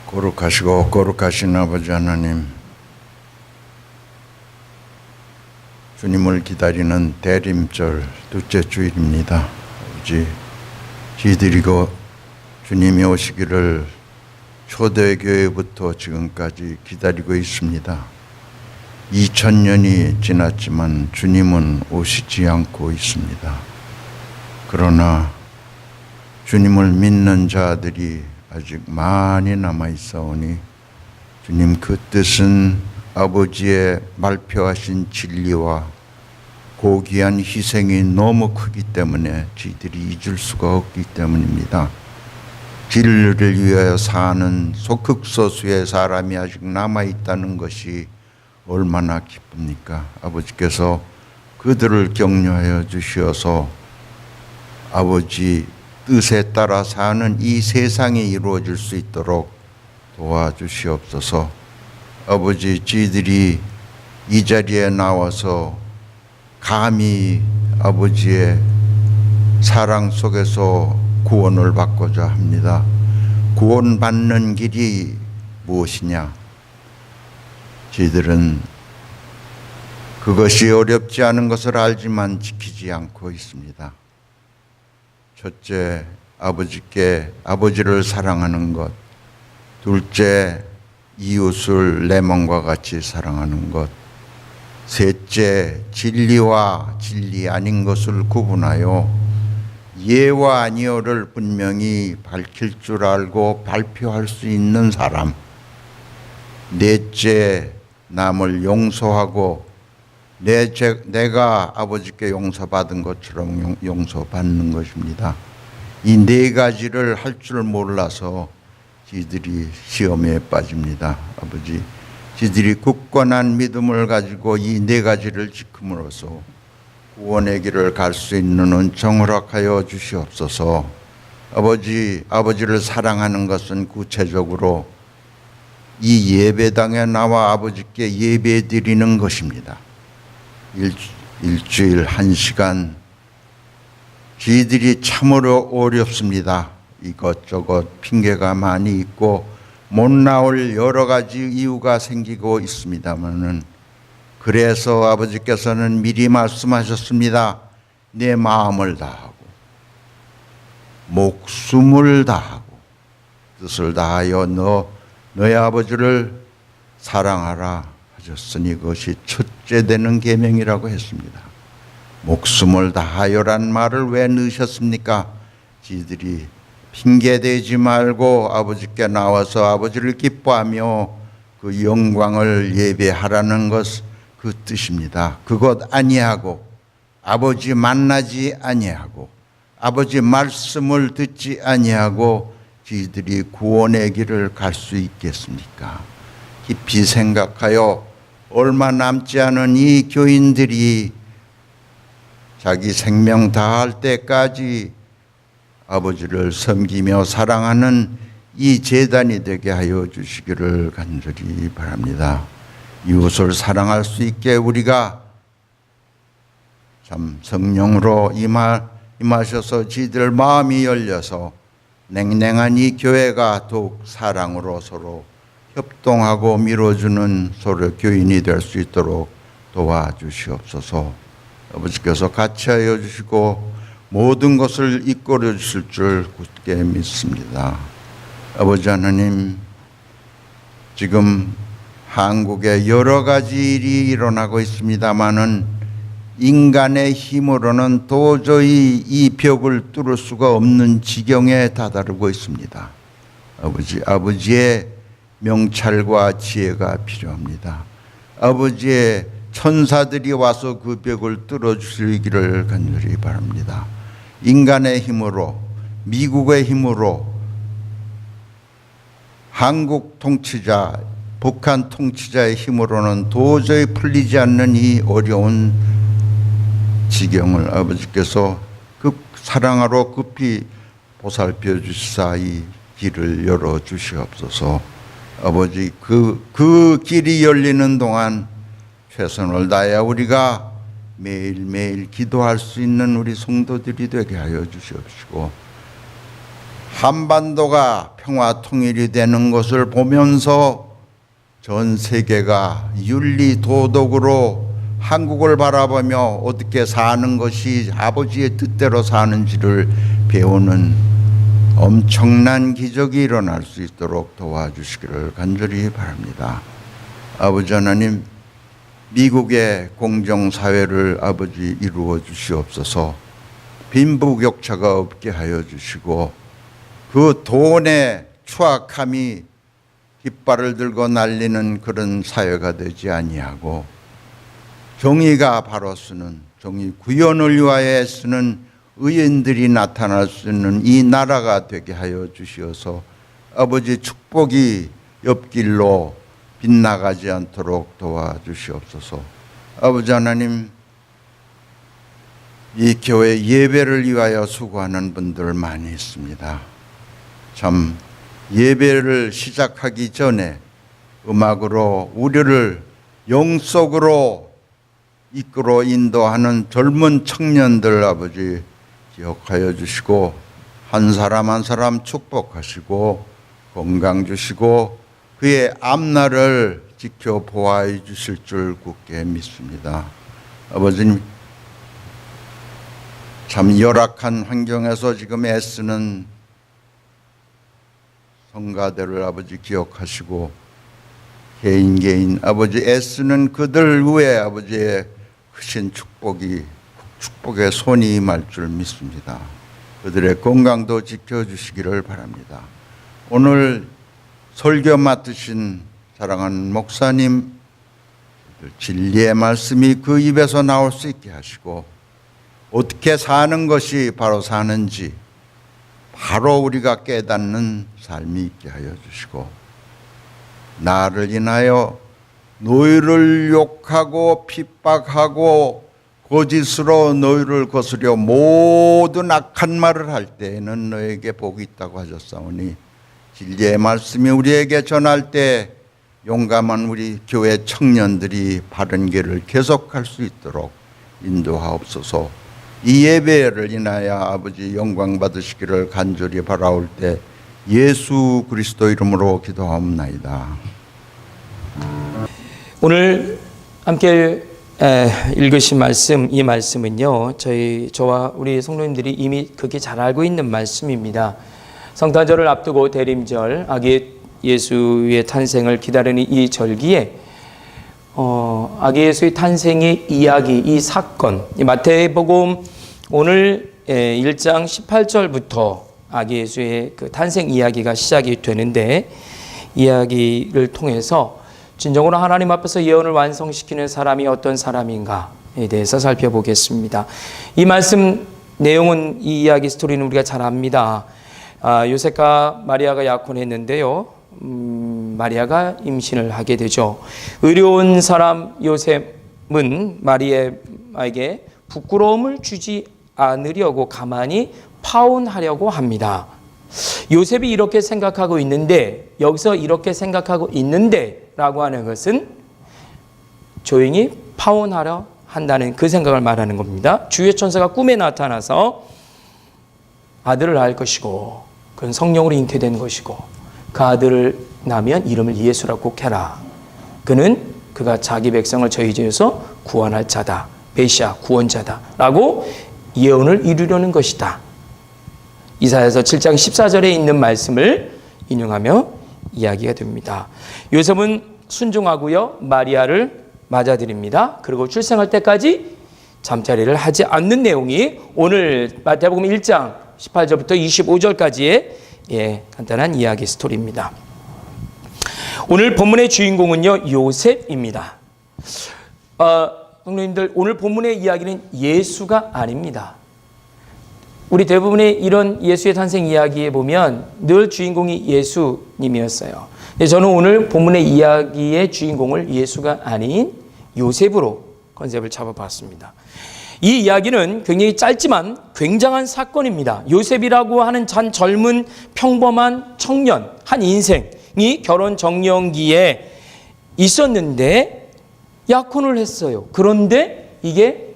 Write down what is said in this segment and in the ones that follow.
거룩하시고 거룩하신 아버지 하나님, 주님을 기다리는 대림절 둘째 주일입니다. 아버지, 저희들이고 주님이 오시기를 초대교회부터 지금까지 기다리고 있습니다. 2000년이 지났지만 주님은 오시지 않고 있습니다. 그러나 주님을 믿는 자들이 아직 많이 남아 있사오니 주님, 그 뜻은 아버지의 말표하신 진리와 고귀한 희생이 너무 크기 때문에 저희들이 잊을 수가 없기 때문입니다. 진리를 위하여 사는 소극소수의 사람이 아직 남아 있다는 것이 얼마나 기쁩니까? 아버지께서 그들을 격려하여 주시어서 아버지 뜻에 따라 사는 이 세상이 이루어질 수 있도록 도와주시옵소서. 아버지, 저희들이 이 자리에 나와서 감히 아버지의 사랑 속에서 구원을 받고자 합니다. 구원받는 길이 무엇이냐? 저희들은 그것이 어렵지 않은 것을 알지만 지키지 않고 있습니다. 첫째, 아버지를 사랑하는 것. 둘째, 이웃을 내 몸과 같이 사랑하는 것. 셋째, 진리와 진리 아닌 것을 구분하여 예와 아니오를 분명히 밝힐 줄 알고 발표할 수 있는 사람. 넷째, 남을 용서하고 내가 아버지께 용서받은 것처럼 용서받는 것입니다. 이 네 가지를 할 줄 몰라서 저희들이 시험에 빠집니다. 아버지, 저희들이 굳건한 믿음을 가지고 이 네 가지를 지킴으로써 구원의 길을 갈 수 있는 은총을 허락하여 주시옵소서. 아버지를 사랑하는 것은 구체적으로 이 예배당에 나와 아버지께 예배 드리는 것입니다. 일주일 1시간 저희들이 참으로 어렵습니다. 이것저것 핑계가 많이 있고 못 나올 여러 가지 이유가 생기고 있습니다만은, 그래서 아버지께서는 미리 말씀하셨습니다. 내 마음을 다하고 목숨을 다하고 뜻을 다하여 너의 아버지를 사랑하라 하셨으니 그것이 첫째 되는 계명이라고 했습니다. 목숨을 다하여란 말을 왜 넣으셨습니까? 저희들이 핑계대지 말고 아버지께 나와서 아버지를 기뻐하며 그 영광을 예배하라는 것, 그 뜻입니다. 그것 아니하고 아버지 만나지 아니하고 아버지 말씀을 듣지 아니하고 저희들이 구원의 길을 갈 수 있겠습니까? 깊이 생각하여 얼마 남지 않은 이 교인들이 자기 생명 다할 때까지 아버지를 섬기며 사랑하는 이 제단이 되게 하여 주시기를 간절히 바랍니다. 이웃을 사랑할 수 있게 우리가 참 성령으로 임하셔서 저희들 마음이 열려서 냉랭한 이 교회가 더욱 사랑으로 서로 협동하고 밀어주는 서로 교인이 될 수 있도록 도와주시옵소서. 아버지께서 같이 하여 주시고 모든 것을 이끌어 주실 줄 굳게 믿습니다. 아버지 하나님, 지금 한국에 여러 가지 일이 일어나고 있습니다마는 인간의 힘으로는 도저히 이 벽을 뚫을 수가 없는 지경에 다다르고 있습니다. 아버지의 명찰과 지혜가 필요합니다. 아버지의 천사들이 와서 그 벽을 뚫어주시기를 간절히 바랍니다. 인간의 힘으로, 미국의 힘으로, 한국 통치자, 북한 통치자의 힘으로는 도저히 풀리지 않는 이 어려운 지경을 아버지께서 사랑하러 급히 보살펴 주시사 이 길을 열어 주시옵소서. 아버지, 그 길이 열리는 동안 최선을 다해 우리가 매일매일 기도할 수 있는 우리 성도들이 되게 하여 주시옵시고, 한반도가 평화 통일이 되는 것을 보면서 전 세계가 윤리 도덕으로 한국을 바라보며 어떻게 사는 것이 아버지의 뜻대로 사는지를 배우는 엄청난 기적이 일어날 수 있도록 도와주시기를 간절히 바랍니다. 아버지 하나님, 미국의 공정사회를 아버지 이루어 주시옵소서. 빈부격차가 없게 하여 주시고 그 돈의 추악함이 깃발을 들고 날리는 그런 사회가 되지 아니하고 정의가 바로 쓰는, 정의 구현을 위하여 쓰는 의인들이 나타날 수 있는 이 나라가 되게 하여 주시어서 아버지 축복이 옆길로 빗나가지 않도록 도와주시옵소서. 아버지 하나님, 이 교회 예배를 위하여 수고하는 분들 많이 있습니다. 참 예배를 시작하기 전에 음악으로 우리를 영속으로 이끌어 인도하는 젊은 청년들 아버지 기억하여 주시고 한 사람 한 사람 축복하시고 건강 주시고 그의 앞날을 지켜 보호해 주실 줄 굳게 믿습니다. 아버지님, 참 열악한 환경에서 지금 애쓰는 성가대를 아버지 기억하시고 개인 아버지 애쓰는 그들 위에 아버지의 크신 축복의 손이 임할 줄 믿습니다. 그들의 건강도 지켜주시기를 바랍니다. 오늘 설교 맡으신 사랑하는 목사님, 진리의 말씀이 그 입에서 나올 수 있게 하시고 어떻게 사는 것이 바로 사는지 바로 우리가 깨닫는 삶이 있게 하여 주시고 나를 인하여 너희를 욕하고 핍박하고 거짓으로 너희를 거스려 모든 악한 말을 할 때에는 너에게 복이 있다고 하셨사오니 진리의 말씀이 우리에게 전할 때 용감한 우리 교회 청년들이 바른 길을 계속할 수 있도록 인도하옵소서. 이 예배를 인하여 아버지 영광 받으시기를 간절히 바라올 때 예수 그리스도 이름으로 기도하옵나이다. 오늘 함께 읽으신 말씀, 이 말씀은요, 저와 우리 성도님들이 이미 극히 잘 알고 있는 말씀입니다. 성탄절을 앞두고 대림절, 아기 예수의 탄생을 기다리는 이 절기에 아기 예수의 탄생의 이야기, 이 사건, 마태복음 오늘 1장 18절부터 아기 예수의 그 탄생 이야기가 시작이 되는데, 이야기를 통해서 진정으로 하나님 앞에서 예언을 완성시키는 사람이 어떤 사람인가에 대해서 살펴보겠습니다. 이 말씀 내용은, 이 이야기 스토리는 우리가 잘 압니다. 요셉과 마리아가 약혼했는데요, 마리아가 임신을 하게 되죠. 의로운 사람 요셉은 마리아에게 부끄러움을 주지 않으려고 가만히 파혼하려고 합니다. 요셉이 이렇게 생각하고 있는데, 여기서 이렇게 생각하고 있는데 라고 하는 것은 조용히 파혼하려 한다는 그 생각을 말하는 겁니다. 주의 천사가 꿈에 나타나서 아들을 낳을 것이고 그는 성령으로 잉태된 것이고 그 아들을 낳으면 이름을 예수라고 꼭 해라. 그가 자기 백성을 저희 죄에서 구원할 자다. 메시아 구원자다. 라고 예언을 이루려는 것이다. 이사야서 7장 14절에 있는 말씀을 인용하며 이야기가 됩니다. 요셉은 순종하고요, 마리아를 맞아들입니다. 그리고 출생할 때까지 잠자리를 하지 않는 내용이 오늘 마태복음 1장 18절부터 25절까지의 간단한 이야기 스토리입니다. 오늘 본문의 주인공은요, 요셉입니다. 성도님들, 오늘 본문의 이야기는 예수가 아닙니다. 우리 대부분의 이런 예수의 탄생 이야기에 보면 늘 주인공이 예수님이었어요. 근데 저는 오늘 본문의 이야기의 주인공을 예수가 아닌 요셉으로 컨셉을 잡아봤습니다. 이 이야기는 굉장히 짧지만 굉장한 사건입니다. 요셉이라고 하는 젊은 평범한 청년, 한 인생이 결혼 정년기에 있었는데 약혼을 했어요. 그런데 이게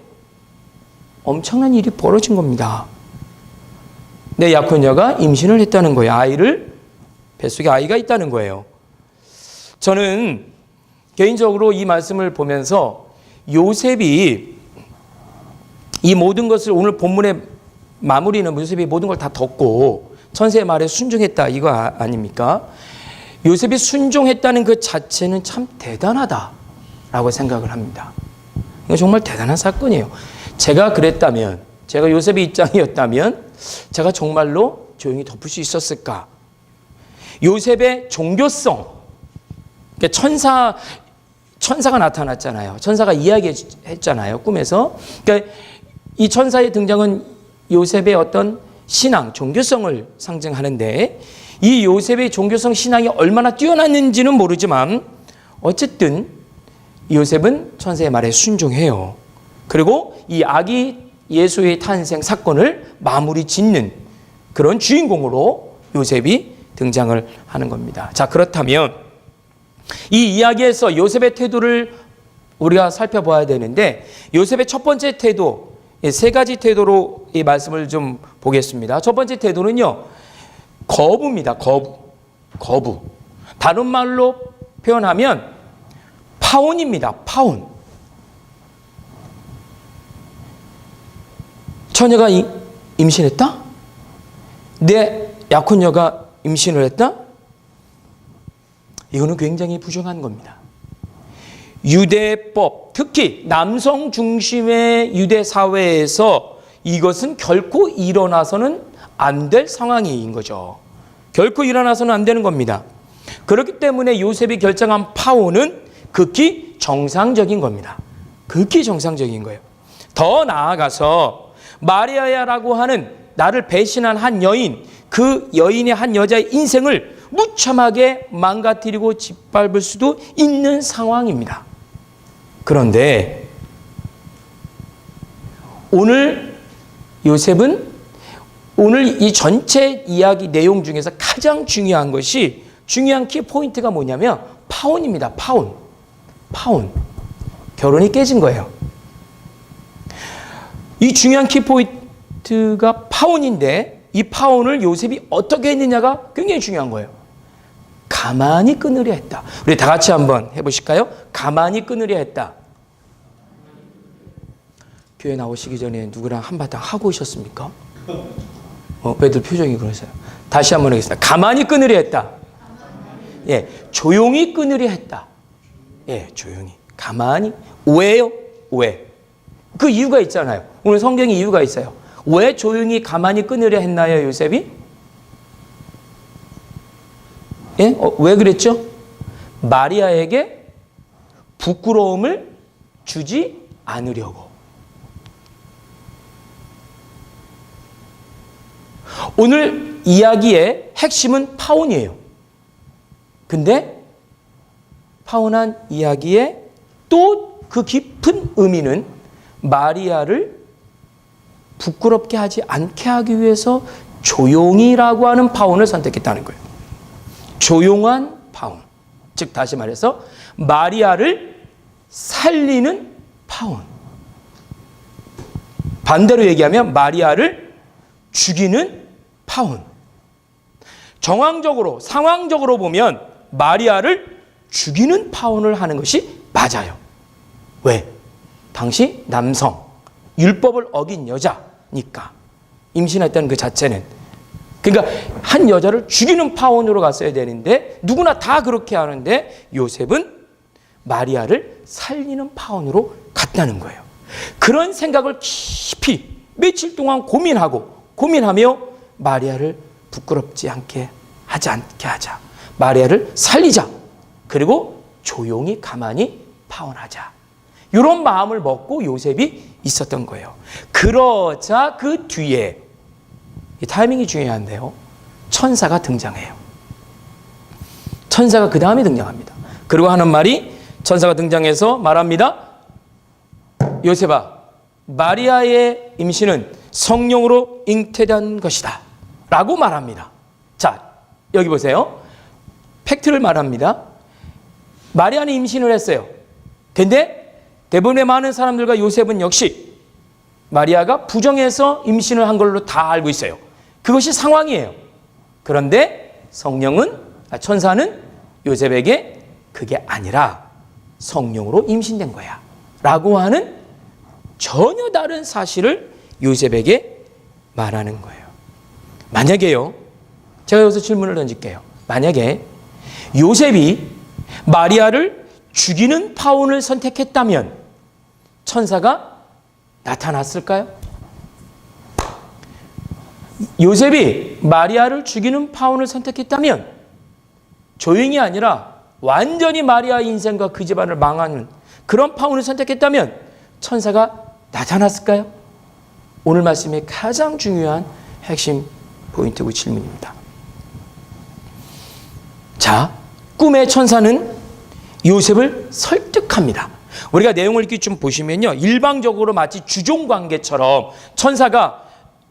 엄청난 일이 벌어진 겁니다. 내 약혼녀가 임신을 했다는 거예요. 뱃속에 아이가 있다는 거예요. 저는 개인적으로 이 말씀을 보면서 요셉이 이 모든 것을 오늘 본문의 마무리는 요셉이 모든 걸 다 덮고 천사의 말에 순종했다 이거 아닙니까? 요셉이 순종했다는 그 자체는 참 대단하다라고 생각을 합니다. 이거 정말 대단한 사건이에요. 제가 그랬다면, 제가 요셉의 입장이었다면 제가 정말로 조용히 덮을 수 있었을까? 요셉의 종교성, 그러니까 천사가 나타났잖아요. 천사가 이야기했잖아요. 꿈에서. 그러니까 이 천사의 등장은 요셉의 어떤 신앙, 종교성을 상징하는데 이 요셉의 종교성 신앙이 얼마나 뛰어났는지는 모르지만 어쨌든 요셉은 천사의 말에 순종해요. 그리고 이 아기 예수의 탄생 사건을 마무리 짓는 그런 주인공으로 요셉이 등장을 하는 겁니다. 자, 그렇다면 이 이야기에서 요셉의 태도를 우리가 살펴봐야 되는데 요셉의 첫 번째 태도, 세 가지 태도로 이 말씀을 좀 보겠습니다. 첫 번째 태도는요, 거부입니다. 거부. 다른 말로 표현하면 파혼입니다. 파혼. 처녀가 임신했다? 내 약혼녀가 임신을 했다? 이거는 굉장히 부정한 겁니다. 유대법, 특히 남성 중심의 유대 사회에서 이것은 결코 일어나서는 안 될 상황인 거죠. 결코 일어나서는 안 되는 겁니다. 그렇기 때문에 요셉이 결정한 파혼은 극히 정상적인 겁니다. 극히 정상적인 거예요. 더 나아가서 마리아야라고 하는 나를 배신한 한 여인, 그 여인의 한 여자의 인생을 무참하게 망가뜨리고 짓밟을 수도 있는 상황입니다. 그런데 오늘 요셉은 오늘 이 전체 이야기 내용 중에서 가장 중요한 것이 중요한 키포인트가 뭐냐면 파혼입니다. 파혼. 결혼이 깨진 거예요. 이 중요한 키포인트가 파혼인데 이 파혼을 요셉이 어떻게 했느냐가 굉장히 중요한 거예요. 가만히 끊으려 했다. 우리 다 같이 한번 해보실까요? 가만히 끊으려 했다. 교회 나오시기 전에 누구랑 한바탕 하고 오셨습니까? 왜들 표정이 그러세요? 다시 한번 하겠습니다. 가만히 끊으려 했다. 예, 조용히 끊으려 했다. 예, 조용히. 가만히. 왜요? 왜? 그 이유가 있잖아요. 오늘 성경에 이유가 있어요. 왜 조용히 가만히 끊으려 했나요, 요셉이? 예? 왜 그랬죠? 마리아에게 부끄러움을 주지 않으려고. 오늘 이야기의 핵심은 파혼이에요. 근데 파혼한 이야기의 또 그 깊은 의미는 마리아를 부끄럽게 하지 않게 하기 위해서 조용히라고 하는 파혼을 선택했다는 거예요. 조용한 파혼. 즉 다시 말해서 마리아를 살리는 파혼. 반대로 얘기하면 마리아를 죽이는 파혼. 정황적으로 상황적으로 보면 마리아를 죽이는 파혼을 하는 것이 맞아요. 왜? 당시 남성, 율법을 어긴 여자니까. 임신했다는 그 자체는. 그러니까 한 여자를 죽이는 파혼으로 갔어야 되는데 누구나 다 그렇게 하는데 요셉은 마리아를 살리는 파혼으로 갔다는 거예요. 그런 생각을 깊이 며칠 동안 고민하며 마리아를 부끄럽지 않게 하자. 마리아를 살리자. 그리고 조용히 가만히 파혼하자. 이런 마음을 먹고 요셉이 있었던 거예요. 그러자 그 뒤에 이 타이밍이 중요한데요. 천사가 등장해요. 천사가 그 다음에 등장합니다. 그리고 하는 말이 천사가 등장해서 말합니다. 요셉아, 마리아의 임신은 성령으로 잉태된 것이다. 라고 말합니다. 자, 여기 보세요. 팩트를 말합니다. 마리아는 임신을 했어요. 근데 대부분의 많은 사람들과 요셉은 역시 마리아가 부정해서 임신을 한 걸로 다 알고 있어요. 그것이 상황이에요. 그런데 천사는 요셉에게 그게 아니라 성령으로 임신된 거야 라고 하는 전혀 다른 사실을 요셉에게 말하는 거예요. 만약에요, 제가 여기서 질문을 던질게요. 만약에 요셉이 마리아를 죽이는 파혼을 선택했다면 천사가 나타났을까요? 요셉이 마리아를 죽이는 파혼을 선택했다면 조용히 아니라 완전히 마리아 인생과 그 집안을 망하는 그런 파혼을 선택했다면 천사가 나타났을까요? 오늘 말씀의 가장 중요한 핵심 포인트고 질문입니다. 자, 꿈의 천사는 요셉을 설득합니다. 우리가 내용을 이렇게 좀 보시면요, 일방적으로 마치 주종관계처럼 천사가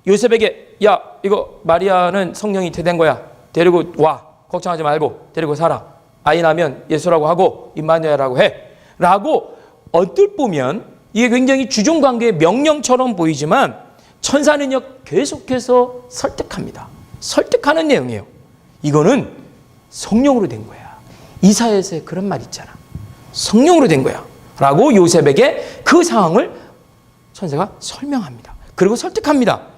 요셉에게 야, 이거 마리아는 성령이 된 거야. 데리고 와. 걱정하지 말고 데리고 살아. 아이 나면 예수라고 하고 임마누엘이라고 해. 라고 언뜻 보면 이게 굉장히 주종관계의 명령처럼 보이지만 천사는요, 계속해서 설득합니다. 설득하는 내용이에요. 이거는 성령으로 된 거야. 이사야서에 그런 말 있잖아. 성령으로 된 거야. 라고 요셉에게 그 상황을 천사가 설명합니다. 그리고 설득합니다.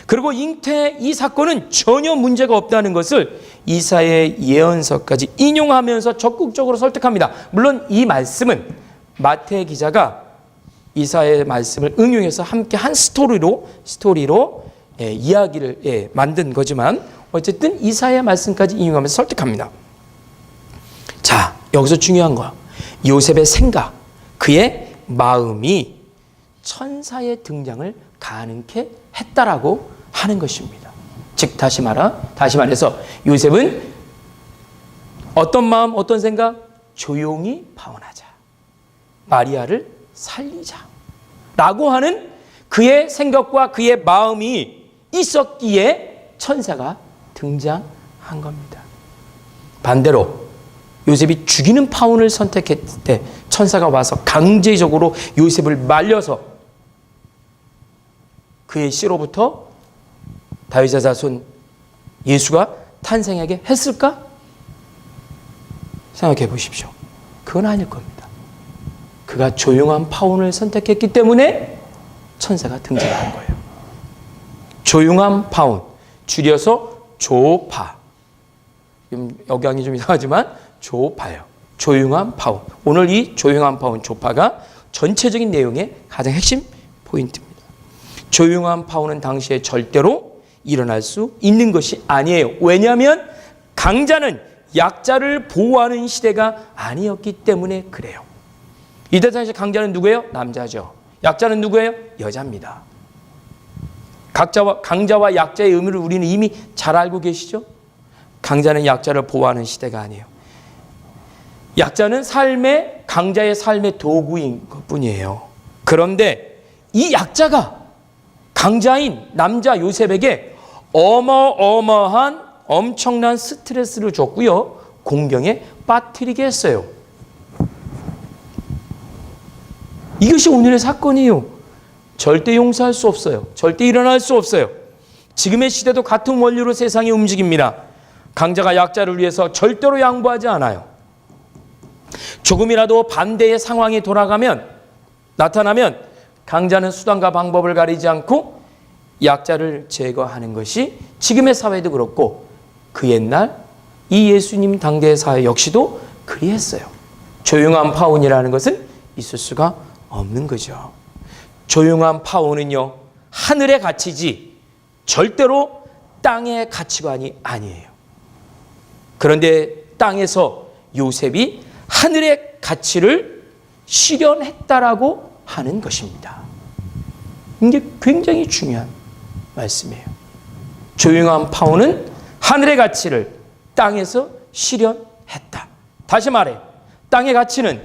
그리고 잉태 이 사건은 전혀 문제가 없다는 것을 이사야의 예언서까지 인용하면서 적극적으로 설득합니다. 물론 이 말씀은 마태 기자가 이사야의 말씀을 응용해서 함께 한 스토리로 이야기를 만든 거지만 어쨌든 이사야의 말씀까지 인용하면서 설득합니다. 자, 여기서 중요한 거, 요셉의 생각, 그의 마음이 천사의 등장을 가능케 했다라고 하는 것입니다. 즉 다시 말해서 요셉은 어떤 마음, 어떤 생각? 조용히 파혼하자. 마리아를 살리자. 라고 하는 그의 생각과 그의 마음이 있었기에 천사가 등장한 겁니다. 반대로 요셉이 죽이는 파혼을 선택했을 때 천사가 와서 강제적으로 요셉을 말려서 그의 씨로부터 다윗의 자손 예수가 탄생하게 했을까? 생각해 보십시오. 그건 아닐 겁니다. 그가 조용한 파혼을 선택했기 때문에 천사가 등장한 거예요. 조용한 파혼, 줄여서 조파. 억양이 좀 이상하지만 조파요. 조용한 파혼. 오늘 이 조용한 파혼, 조파가 전체적인 내용의 가장 핵심 포인트입니다. 조용한 파혼은 당시에 절대로 일어날 수 있는 것이 아니에요. 왜냐하면 강자는 약자를 보호하는 시대가 아니었기 때문에 그래요. 이때 당시 강자는 누구예요? 남자죠. 약자는 누구예요? 여자입니다. 강자와 약자의 의미를 우리는 이미 잘 알고 계시죠? 강자는 약자를 보호하는 시대가 아니에요. 약자는 강자의 삶의 도구인 것뿐이에요. 그런데 이 약자가 강자인 남자 요셉에게 어마어마한 엄청난 스트레스를 줬고요. 공경에 빠뜨리게 했어요. 이것이 오늘의 사건이에요. 절대 용서할 수 없어요. 절대 일어날 수 없어요. 지금의 시대도 같은 원리로 세상이 움직입니다. 강자가 약자를 위해서 절대로 양보하지 않아요. 조금이라도 반대의 상황이 나타나면 강자는 수단과 방법을 가리지 않고 약자를 제거하는 것이 지금의 사회도 그렇고 그 옛날 이 예수님 당대의 사회 역시도 그리했어요. 조용한 파혼이라는 것은 있을 수가 없는 거죠. 조용한 파혼은요, 하늘의 가치지 절대로 땅의 가치관이 아니에요. 그런데 땅에서 요셉이 하늘의 가치를 실현했다라고 하는 것입니다. 이게 굉장히 중요한 말씀이에요. 조용한 파혼은 하늘의 가치를 땅에서 실현했다. 다시 말해, 땅의 가치는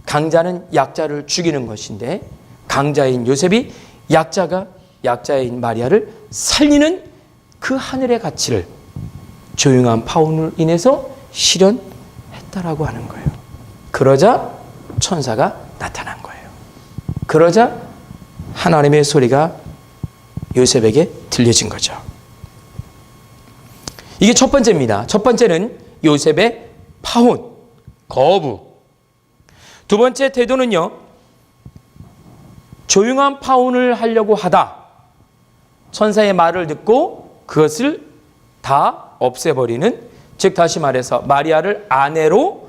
강자는 약자를 죽이는 것인데 강자인 요셉이 약자인 마리아를 살리는 그 하늘의 가치를 조용한 파혼으로 인해서 실현했다라고 하는 거예요. 그러자 천사가 나타난 거예요. 그러자 하나님의 소리가 요셉에게 들려진 거죠. 이게 첫 번째입니다. 첫 번째는 요셉의 파혼, 거부. 두 번째 태도는요, 조용한 파혼을 하려고 하다. 천사의 말을 듣고 그것을 다 없애버리는, 즉 다시 말해서 마리아를 아내로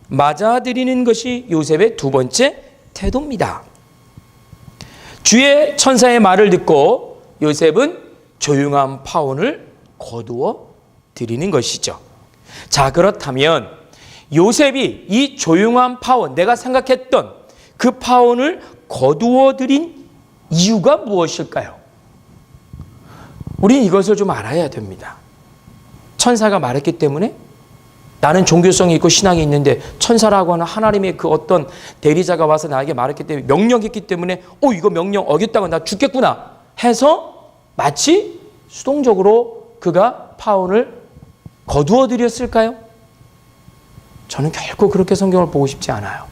맞아들이는 것이 요셉의 두 번째 태도입니다. 주의 천사의 말을 듣고 요셉은 조용한 파혼을 거두어 드리는 것이죠. 자, 그렇다면 요셉이 이 조용한 파혼, 내가 생각했던 그 파혼을 거두어 드린 이유가 무엇일까요? 우리는 이것을 좀 알아야 됩니다. 천사가 말했기 때문에, 나는 종교성이 있고 신앙이 있는데 천사라고 하는 하나님의 그 어떤 대리자가 와서 나에게 말했기 때문에, 명령했기 때문에 이거 명령 어겼다고 나 죽겠구나 해서 마치 수동적으로 그가 파혼을 거두어 드렸을까요? 저는 결코 그렇게 성경을 보고 싶지 않아요.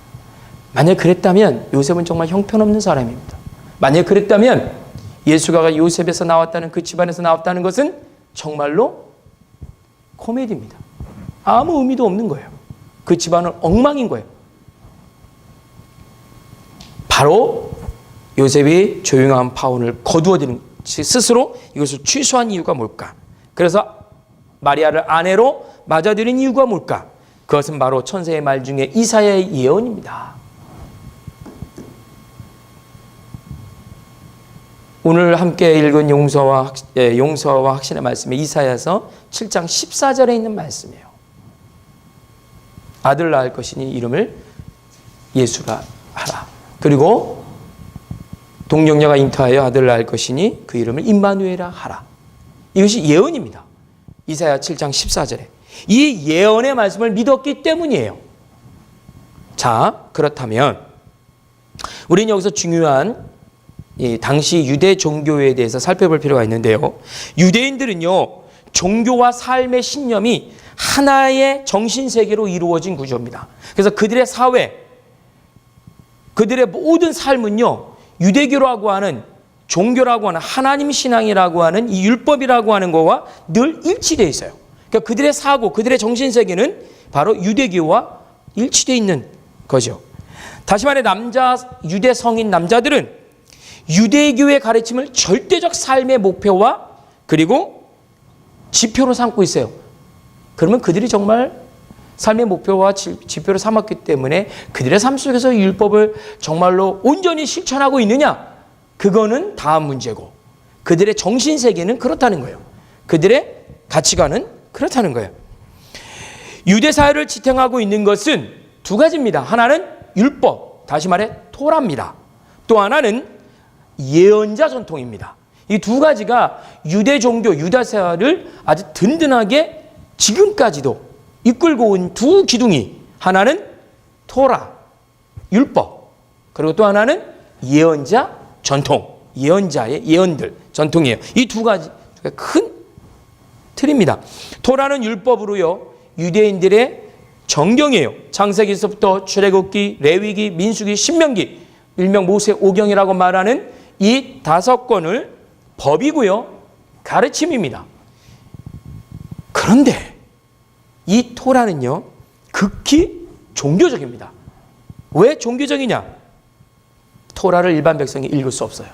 만약 그랬다면 요셉은 정말 형편없는 사람입니다. 만약 그랬다면 예수가 요셉에서 나왔다는, 그 집안에서 나왔다는 것은 정말로 코미디입니다. 아무 의미도 없는 거예요. 그 집안은 엉망인 거예요. 바로 요셉이 조용한 파혼을 거두어드는, 스스로 이것을 취소한 이유가 뭘까? 그래서 마리아를 아내로 맞아들인 이유가 뭘까? 그것은 바로 천사의 말 중에 이사야의 예언입니다. 오늘 함께 읽은 용서와 확신의 말씀에 이사야서 7장 14절에 있는 말씀이에요. 아들 낳을 것이니 이름을 예수라 하라. 그리고 동정녀가 잉태하여 아들 낳을 것이니 그 이름을 임마누엘이라 하라. 이것이 예언입니다. 이사야 7장 14절에. 이 예언의 말씀을 믿었기 때문이에요. 자, 그렇다면 우리는 여기서 중요한 당시 유대 종교에 대해서 살펴볼 필요가 있는데요. 유대인들은요, 종교와 삶의 신념이 하나의 정신세계로 이루어진 구조입니다. 그래서 그들의 사회, 그들의 모든 삶은요, 유대교라고 하는, 종교라고 하는, 하나님 신앙이라고 하는 이 율법이라고 하는 거와 늘 일치되어 있어요. 그러니까 그들의 사고, 그들의 정신세계는 바로 유대교와 일치되어 있는 거죠. 다시 말해 유대 성인 남자들은 유대교의 가르침을 절대적 삶의 목표와 그리고 지표로 삼고 있어요. 그러면 그들이 정말 삶의 목표와 지표로 삼았기 때문에 그들의 삶 속에서 율법을 정말로 온전히 실천하고 있느냐? 그거는 다음 문제고, 그들의 정신세계는 그렇다는 거예요. 그들의 가치관은 그렇다는 거예요. 유대 사회를 지탱하고 있는 것은 두 가지입니다. 하나는 율법, 다시 말해 토라입니다. 또 하나는 예언자 전통입니다. 이 두 가지가 유대 종교, 유다 사회를 아주 든든하게 지금까지도 이끌고 온 두 기둥이, 하나는 토라, 율법, 그리고 또 하나는 예언자 전통, 예언자의 예언들, 전통이에요. 이 두 가지가 큰 틀입니다. 토라는 율법으로요, 유대인들의 정경이에요. 창세기서부터 출애굽기, 레위기, 민수기, 신명기, 일명 모세 오경이라고 말하는 이 5권을 법이고요, 가르침입니다. 그런데 이 토라는요, 극히 종교적입니다. 왜 종교적이냐? 토라를 일반 백성이 읽을 수 없어요.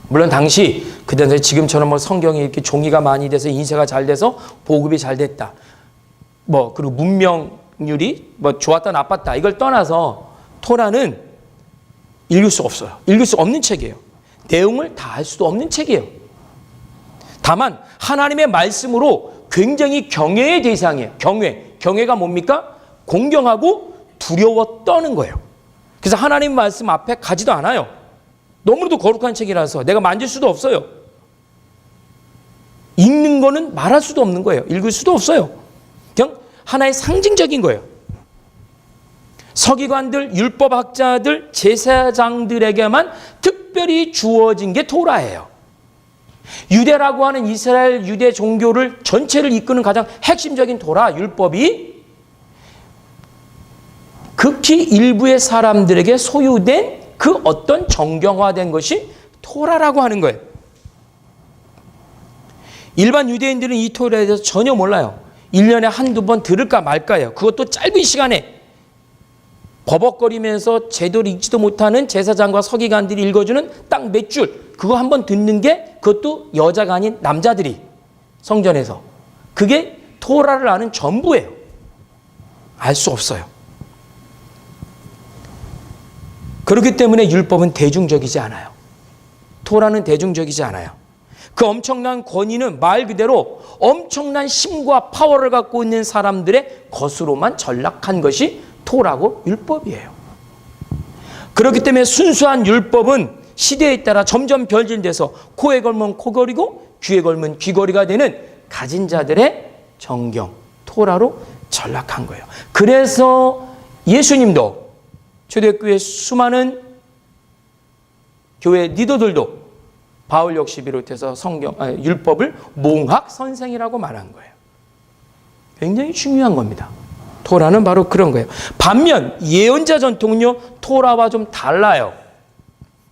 물론 당시 그때 지금처럼 성경이 이렇게 종이가 많이 돼서 인쇄가 잘 돼서 보급이 잘 됐다, 그리고 문명률이 좋았다 나빴다, 이걸 떠나서 토라는 읽을 수 없어요. 읽을 수 없는 책이에요. 내용을 다 알 수도 없는 책이에요. 다만 하나님의 말씀으로 굉장히 경외의 대상이에요. 경외가 뭡니까? 공경하고 두려워 떠는 거예요. 그래서 하나님 말씀 앞에 가지도 않아요. 너무나도 거룩한 책이라서 내가 만질 수도 없어요. 읽는 거는 말할 수도 없는 거예요. 읽을 수도 없어요. 그냥 하나의 상징적인 거예요. 서기관들, 율법학자들, 제사장들에게만 특별히 주어진 게 토라예요. 유대라고 하는 이스라엘 유대 종교를 전체를 이끄는 가장 핵심적인 토라, 율법이 극히 일부의 사람들에게 소유된 그 어떤 정경화된 것이 토라라고 하는 거예요. 일반 유대인들은 이 토라에 대해서 전혀 몰라요. 1년에 한두 번 들을까 말까요. 그것도 짧은 시간에 버벅거리면서 제대로 읽지도 못하는 제사장과 서기관들이 읽어주는 딱 몇 줄, 그거 한번 듣는 게, 그것도 여자가 아닌 남자들이 성전에서, 그게 토라를 아는 전부예요. 알 수 없어요. 그렇기 때문에 율법은 대중적이지 않아요. 토라는 대중적이지 않아요. 그 엄청난 권위는 말 그대로 엄청난 힘과 파워를 갖고 있는 사람들의 것으로만 전락한 것이 토라고 율법이에요. 그렇기 때문에 순수한 율법은 시대에 따라 점점 변질돼서 코에 걸면 코걸이고 귀에 걸면 귀걸이가 되는 가진 자들의 정경, 토라로 전락한 거예요. 그래서 예수님도 초대교회 수많은 교회 리더들도 바울 역시 비롯해서 율법을 몽학 선생이라고 말한 거예요. 굉장히 중요한 겁니다. 토라는 바로 그런 거예요. 반면 예언자 전통은요, 토라와 좀 달라요.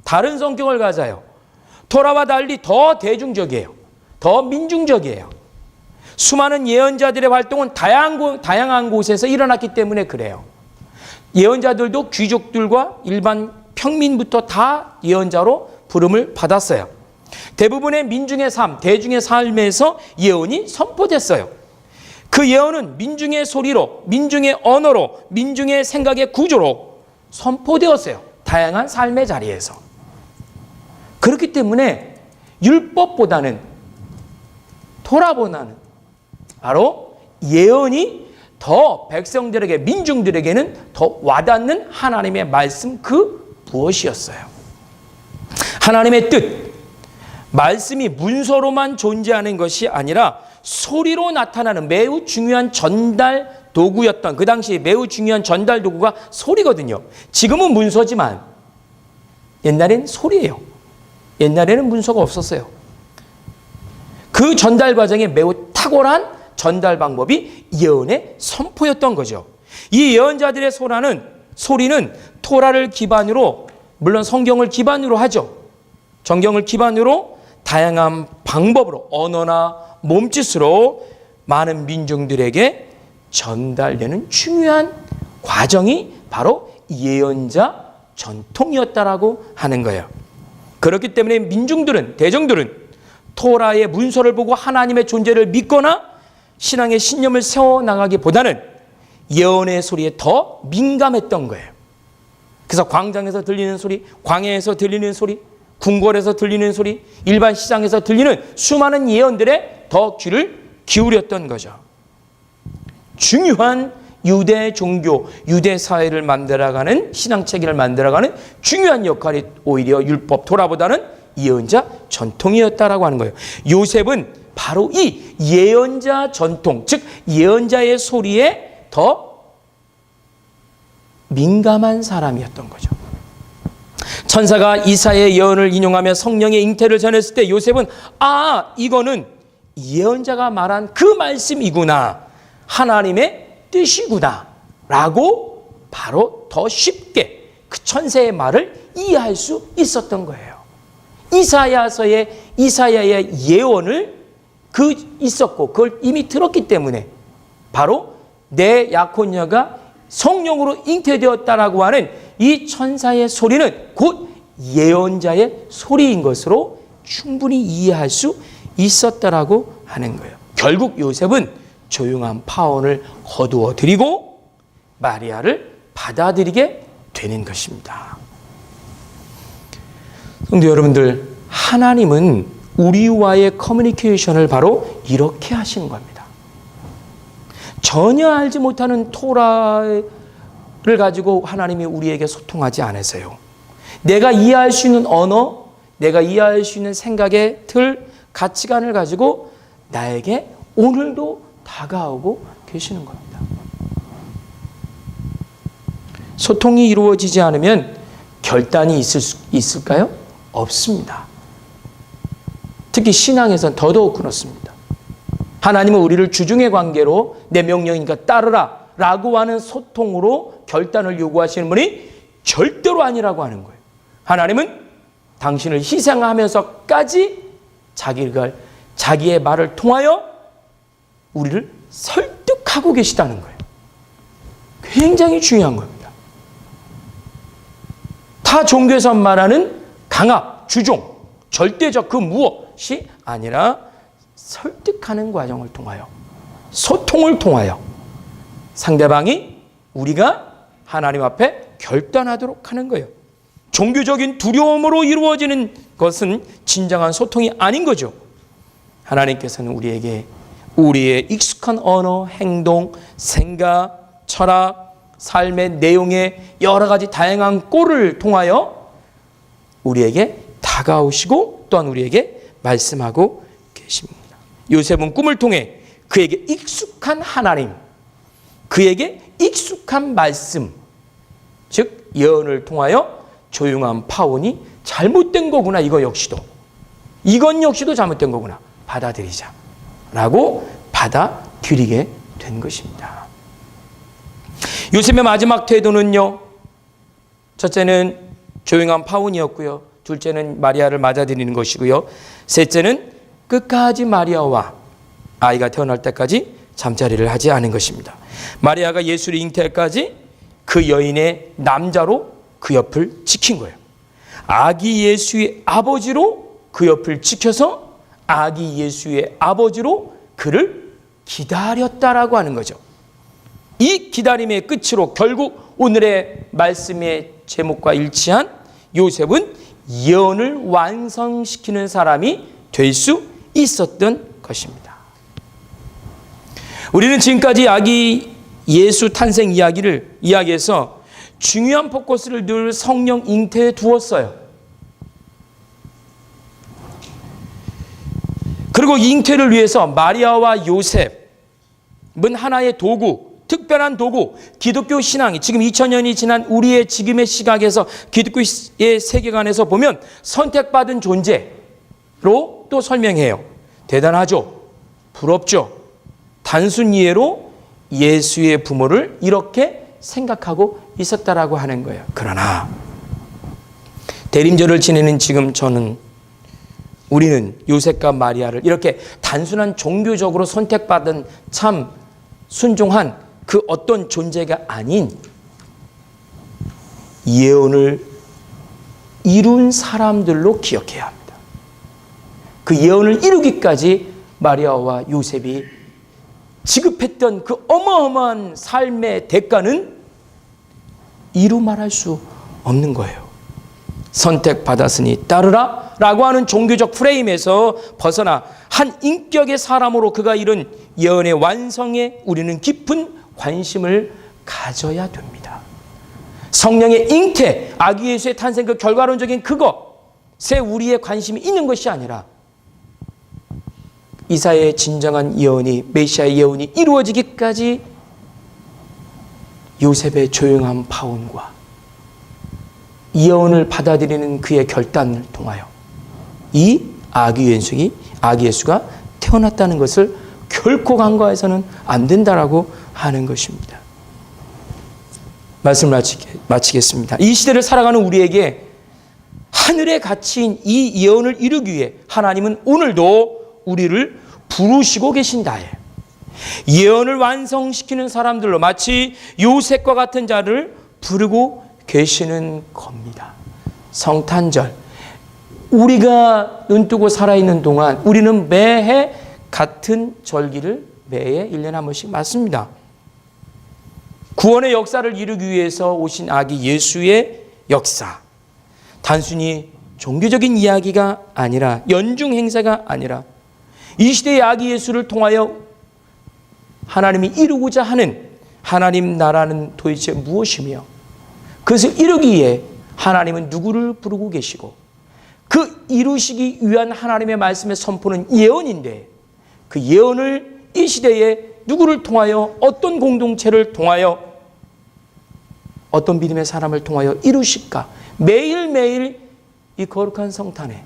다른 성격을 가져요. 토라와 달리 더 대중적이에요. 더 민중적이에요. 수많은 예언자들의 활동은 다양한 곳에서 일어났기 때문에 그래요. 예언자들도 귀족들과 일반 평민부터 다 예언자로 부름을 받았어요. 대부분의 민중의 삶, 대중의 삶에서 예언이 선포됐어요. 그 예언은 민중의 소리로, 민중의 언어로, 민중의 생각의 구조로 선포되었어요. 다양한 삶의 자리에서. 그렇기 때문에 율법보다는, 토라보다는 바로 예언이 더 백성들에게, 민중들에게는 더 와닿는 하나님의 말씀 그 무엇이었어요. 하나님의 뜻, 말씀이 문서로만 존재하는 것이 아니라 소리로 나타나는 매우 중요한 전달 도구였던, 그 당시 매우 중요한 전달 도구가 소리거든요. 지금은 문서지만 옛날엔 소리예요. 옛날에는 문서가 없었어요. 그 전달 과정에 매우 탁월한 전달 방법이 예언의 선포였던 거죠. 이 예언자들의 소리는 토라를 기반으로, 물론 성경을 기반으로 하죠. 성경을 기반으로 다양한 방법으로, 언어나 몸짓으로 많은 민중들에게 전달되는 중요한 과정이 바로 예언자 전통이었다라고 하는 거예요. 그렇기 때문에 민중들은, 대중들은 토라의 문서를 보고 하나님의 존재를 믿거나 신앙의 신념을 세워나가기보다는 예언의 소리에 더 민감했던 거예요. 그래서 광장에서 들리는 소리, 광야에서 들리는 소리, 궁궐에서 들리는 소리, 일반 시장에서 들리는 수많은 예언들에 더 귀를 기울였던 거죠. 중요한 유대 종교, 유대 사회를 만들어가는, 신앙체계를 만들어가는 중요한 역할이 오히려 율법, 토라보다는 예언자 전통이었다라고 하는 거예요. 요셉은 바로 이 예언자 전통, 즉 예언자의 소리에 더 민감한 사람이었던 거죠. 천사가 이사야의 예언을 인용하며 성령의 잉태를 전했을 때 요셉은, 이거는 예언자가 말한 그 말씀이구나, 하나님의 뜻이구나 라고 바로 더 쉽게 그 천사의 말을 이해할 수 있었던 거예요. 이사야의 예언을 있었고 그걸 이미 들었기 때문에 바로 내 약혼녀가 성령으로 잉태되었다라고 하는 이 천사의 소리는 곧 예언자의 소리인 것으로 충분히 이해할 수 있었다라고 하는 거예요. 결국 요셉은 조용한 파혼을 거두어 드리고 마리아를 받아들이게 되는 것입니다. 성도 여러분들, 하나님은 우리와의 커뮤니케이션을 바로 이렇게 하시는 겁니다. 전혀 알지 못하는 토라를 가지고 하나님이 우리에게 소통하지 않으세요. 내가 이해할 수 있는 언어, 내가 이해할 수 있는 생각의 틀, 가치관을 가지고 나에게 오늘도 다가오고 계시는 겁니다. 소통이 이루어지지 않으면 결단이 있을까요? 없습니다. 특히 신앙에서는 더더욱 그렇습니다. 하나님은 우리를 주중의 관계로 내 명령이니까 따르라 라고 하는 소통으로 결단을 요구하시는 분이 절대로 아니라고 하는 거예요. 하나님은 당신을 희생하면서까지 자기가 자기의 말을 통하여 우리를 설득하고 계시다는 거예요. 굉장히 중요한 겁니다. 타 종교에서 말하는 강압, 주종, 절대적 그 무엇이 아니라 설득하는 과정을 통하여, 소통을 통하여 상대방이 우리가 하나님 앞에 결단하도록 하는 거예요. 종교적인 두려움으로 이루어지는 것은 진정한 소통이 아닌 거죠. 하나님께서는 우리에게 우리의 익숙한 언어, 행동, 생각, 철학, 삶의 내용의 여러 가지 다양한 꼴을 통하여 우리에게 다가오시고 또한 우리에게 말씀하고 계십니다. 요셉은 꿈을 통해 그에게 익숙한 하나님, 그에게 익숙한 말씀, 즉 예언을 통하여 조용한 파혼이 잘못된 거구나, 이건 역시도 잘못된 거구나, 받아들이자 라고 받아들이게 된 것입니다. 요셉의 마지막 태도는요, 첫째는 조용한 파혼이었고요, 둘째는 마리아를 맞아들이는 것이고요, 셋째는 끝까지 마리아와 아이가 태어날 때까지 잠자리를 하지 않은 것입니다. 마리아가 예수를 잉태할까지 그 여인의 남자로 그 옆을 지킨 거예요. 아기 예수의 아버지로 그 옆을 지켜서 아기 예수의 아버지로 그를 기다렸다라고 하는 거죠. 이 기다림의 끝으로 결국 오늘의 말씀의 제목과 일치한 요셉은 예언을 완성시키는 사람이 될 수 있었던 것입니다. 우리는 지금까지 아기 예수 탄생 이야기에서 중요한 포커스를 늘 성령 잉태에 두었어요. 그리고 잉태를 위해서 마리아와 요셉은 하나의 도구, 특별한 도구, 기독교 신앙이 지금 2000년이 지난 우리의 지금의 시각에서 기독교의 세계관에서 보면 선택받은 존재로 또 설명해요. 대단하죠? 부럽죠? 단순 이해로 예수의 부모를 이렇게 생각하고 있었다라고 하는 거예요. 그러나 대림절을 지내는 지금 우리는 요셉과 마리아를 이렇게 단순한 종교적으로 선택받은 참 순종한 그 어떤 존재가 아닌 예언을 이룬 사람들로 기억해야 합니다. 그 예언을 이루기까지 마리아와 요셉이 지급했던 그 어마어마한 삶의 대가는 이루 말할 수 없는 거예요. 선택받았으니 따르라 라고 하는 종교적 프레임에서 벗어나 한 인격의 사람으로 그가 이룬 예언의 완성에 우리는 깊은 관심을 가져야 됩니다. 성령의 잉태, 아기 예수의 탄생 그 결과론적인 그것에 우리의 관심이 있는 것이 아니라 이사야의 진정한 예언이, 메시아의 예언이 이루어지기까지 요셉의 조용한 파혼과 예언을 받아들이는 그의 결단을 통하여 이 아기 예수가 태어났다는 것을 결코 간과해서는 안 된다라고 하는 것입니다. 말씀을 마치겠습니다. 이 시대를 살아가는 우리에게 하늘의 가치인 이 예언을 이루기 위해 하나님은 오늘도 우리를 부르시고 계신다. 예언을 완성시키는 사람들로 마치 요셉과 같은 자를 부르고 계시는 겁니다. 성탄절, 우리가 눈뜨고 살아있는 동안 우리는 매해 같은 절기를 매해 1년에 한 번씩 맞습니다. 구원의 역사를 이루기 위해서 오신 아기 예수의 역사, 단순히 종교적인 이야기가 아니라, 연중 행사가 아니라 이 시대의 아기 예수를 통하여 하나님이 이루고자 하는 하나님 나라는 도대체 무엇이며 그것을 이루기 위해 하나님은 누구를 부르고 계시고 그 이루시기 위한 하나님의 말씀의 선포는 예언인데 그 예언을 이 시대에 누구를 통하여, 어떤 공동체를 통하여, 어떤 믿음의 사람을 통하여 이루실까? 매일매일 이 거룩한 성탄에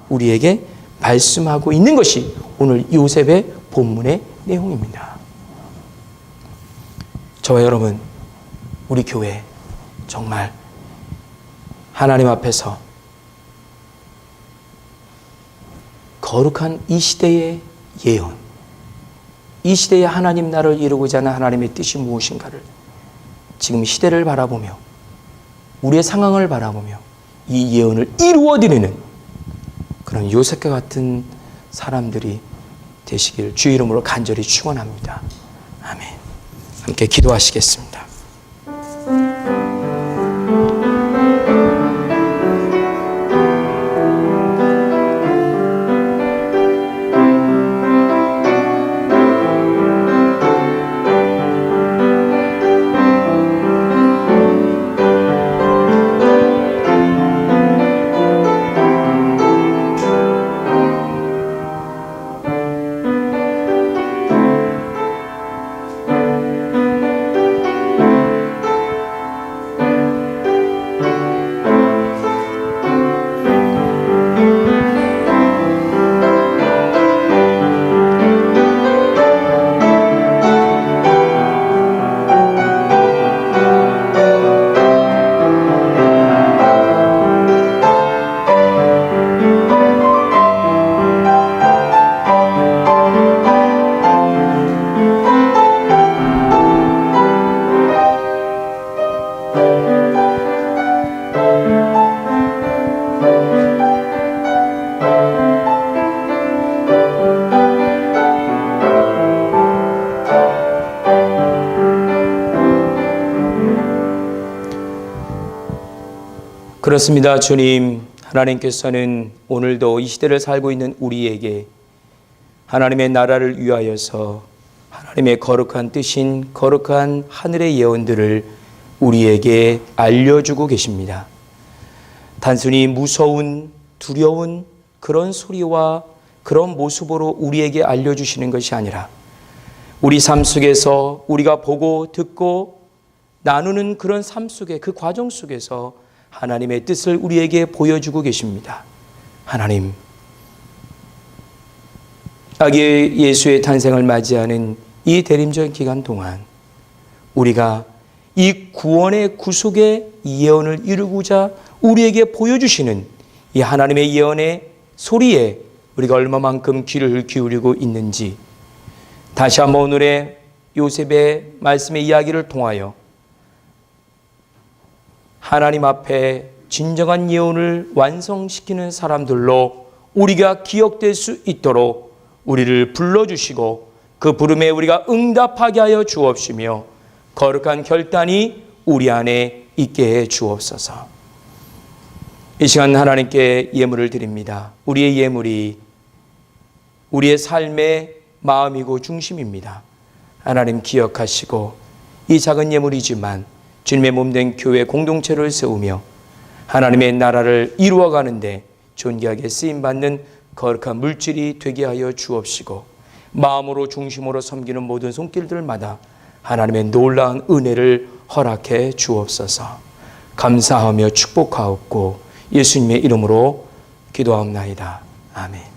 우리에게 말씀하고 있는 것이 오늘 요셉의 본문의 내용입니다. 저와 여러분, 우리 교회 정말 하나님 앞에서 거룩한 이 시대의 예언, 이 시대에 하나님 나라를 이루고자 하는 하나님의 뜻이 무엇인가를 지금 시대를 바라보며 우리의 상황을 바라보며 이 예언을 이루어드리는 그런 요셉과 같은 사람들이 되시길 주의 이름으로 간절히 축원합니다. 아멘. 함께 기도하시겠습니다. 그렇습니다. 주님, 하나님께서는 오늘도 이 시대를 살고 있는 우리에게 하나님의 나라를 위하여서 하나님의 거룩한 뜻인 거룩한 하늘의 예언들을 우리에게 알려주고 계십니다. 단순히 무서운, 두려운 그런 소리와 그런 모습으로 우리에게 알려주시는 것이 아니라 우리 삶 속에서 우리가 보고 듣고 나누는 그런 삶 속에 그 과정 속에서 하나님의 뜻을 우리에게 보여주고 계십니다. 하나님, 아기 예수의 탄생을 맞이하는 이 대림절 기간 동안 우리가 이 구원의 구속의 예언을 이루고자 우리에게 보여주시는 이 하나님의 예언의 소리에 우리가 얼마만큼 귀를 기울이고 있는지 다시 한번 오늘의 요셉의 말씀의 이야기를 통하여 하나님 앞에 진정한 예언을 완성시키는 사람들로 우리가 기억될 수 있도록 우리를 불러주시고 그 부름에 우리가 응답하게 하여 주옵시며 거룩한 결단이 우리 안에 있게 해 주옵소서. 이 시간 하나님께 예물을 드립니다. 우리의 예물이 우리의 삶의 마음이고 중심입니다. 하나님 기억하시고 이 작은 예물이지만 주님의 몸된 교회 공동체를 세우며 하나님의 나라를 이루어가는데 존귀하게 쓰임받는 거룩한 물질이 되게 하여 주옵시고 마음으로 중심으로 섬기는 모든 손길들마다 하나님의 놀라운 은혜를 허락해 주옵소서. 감사하며 축복하옵고 예수님의 이름으로 기도하옵나이다. 아멘.